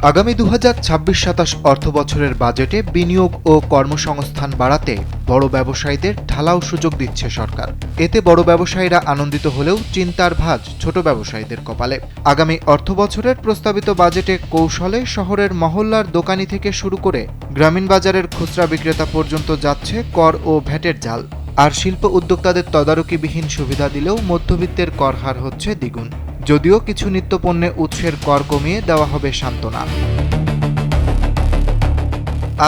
আগামী 2026-27 অর্থবছরের বাজেটে বিনিয়োগ ও কর্মসংস্থান বাড়াতে বড় ব্যবসায়ীদের ঢালাও সুযোগ দিচ্ছে সরকার। এতে বড় ব্যবসায়ীরা আনন্দিত হলেও চিন্তার ভাঁজ ছোট ব্যবসায়ীদের কপালে। আগামী অর্থবছরের প্রস্তাবিত বাজেটে কৌশলে শহরের মহল্লার দোকানি থেকে শুরু করে গ্রামীণ বাজারের খুচরা বিক্রেতা পর্যন্ত যাচ্ছে কর ও ভ্যাটের জাল। আর শিল্প উদ্যোক্তাদের তদারকিবিহীন সুবিধা দিলেও মধ্যবিত্তের কর হার হচ্ছে দ্বিগুণ। যদিও কিছু নিত্যপণ্যে উৎসের কর কমিয়ে দেওয়া হবে সান্ত্বনা।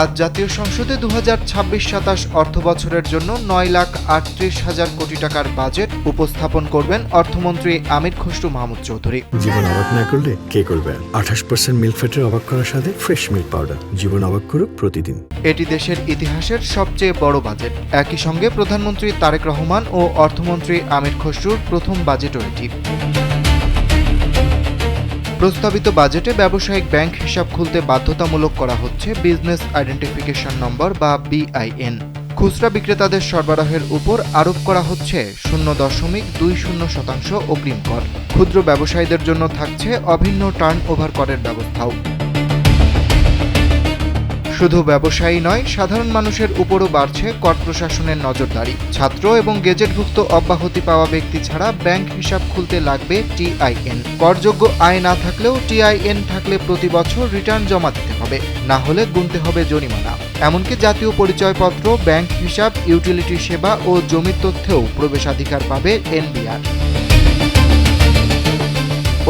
আজ জাতীয় সংসদে 2026-27 অর্থবছরের জন্য 9,38,000 কোটি টাকার বাজেট উপস্থাপন করবেন অর্থমন্ত্রী আমির খসরু মাহমুদ চৌধুরী। জীবন অবাক না করলে কে করবে? 28% মিল্ক ফ্যাটের অবাক করার সাথে ফ্রেশ মিল্ক পাউডার। জীবন অবাক করুক প্রতিদিন। এটি দেশের ইতিহাসের সবচেয়ে বড় বাজেট। একই সঙ্গে প্রধানমন্ত্রী তারেক রহমান ও অর্থমন্ত্রী আমির খসরুর প্রথম বাজেটও এটি। প্রস্তাবিত বাজেটে ব্যবসায়িক ব্যাংক হিসাব খুলতে বাধ্যতামূলক করা হচ্ছে বিজনেস আইডেন্টিফিকেশন নম্বর বা BIN। খুচরা বিক্রেতাদের সরবরাহের উপর আরোপ করা হচ্ছে 0.20% অগ্রিম কর। ক্ষুদ্র ব্যবসায়ীদের জন্য থাকছে অভিন্ন টার্ন ওভার করের ব্যবস্থাও। শুধু ব্যবসায়ী নয়, সাধারণ মানুষের উপরও বাড়ছে কর প্রশাসনের নজরদারি। ছাত্র এবং গেজেটভুক্ত অব্যাহতি পাওয়া ব্যক্তি ছাড়া ব্যাংক হিসাব খুলতে লাগবে TIN। করযোগ্য আয় না থাকলেও TIN থাকলে প্রতি বছর রিটার্ন জমা দিতে হবে, না হলে গুনতে হবে জরিমানা। এমনকি জাতীয় পরিচয়পত্র, ব্যাংক হিসাব, ইউটিলিটি সেবা ও জমির তথ্যেও প্রবেশাধিকার পাবে NBR।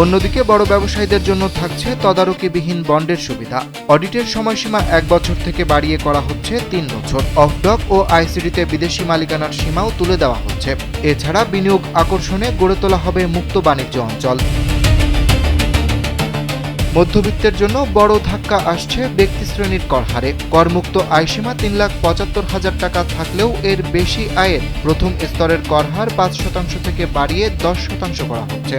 অন্যদিকে বড় ব্যবসায়ীদের জন্য থাকছে তদারকিবিহীন বন্ডের সুবিধা। অডিটের সময়সীমা 1 বছর থেকে বাড়িয়ে করা হচ্ছে 3 বছর। অফডক ও ICD-তে বিদেশি মালিকানার সীমাও তুলে দেওয়া হচ্ছে। এছাড়া বিনিয়োগ আকর্ষণে গড়ে তোলা হবে মুক্ত বাণিজ্য অঞ্চল। মধ্যবিত্তের জন্য বড় ধাক্কা আসছে ব্যক্তিশ্রেণীর কর হারে। করমুক্ত আয়সীমা 3,75,000 টাকা থাকলেও এর বেশি আয়ের প্রথম স্তরের কর হার 5% থেকে বাড়িয়ে 10% করা হচ্ছে।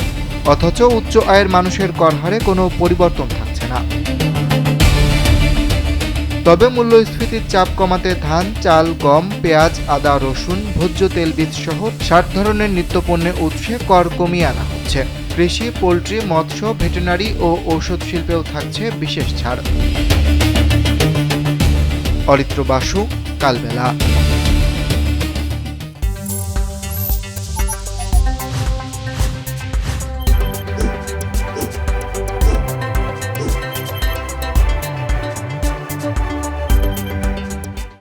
অথচ উচ্চ আয়ের মানুষের কর হারে কোনো পরিবর্তন থাকছে না। তবে মূল্যস্ফীতির চাপ কমাতে ধান, চাল, গম, পেঁয়াজ, আদা, রসুন, ভোজ্য তেলবীজ সহ 60 ধরনের নিত্যপণ্যে উৎসে কর কমিয়ে আনা হচ্ছে। কৃষি, পোল্ট্রি, মৎস্য, ভেটেরিনারি ও ঔষধ শিল্পেও থাকছে বিশেষ ছাড়। অরিত্র বাসু, কালবেলা।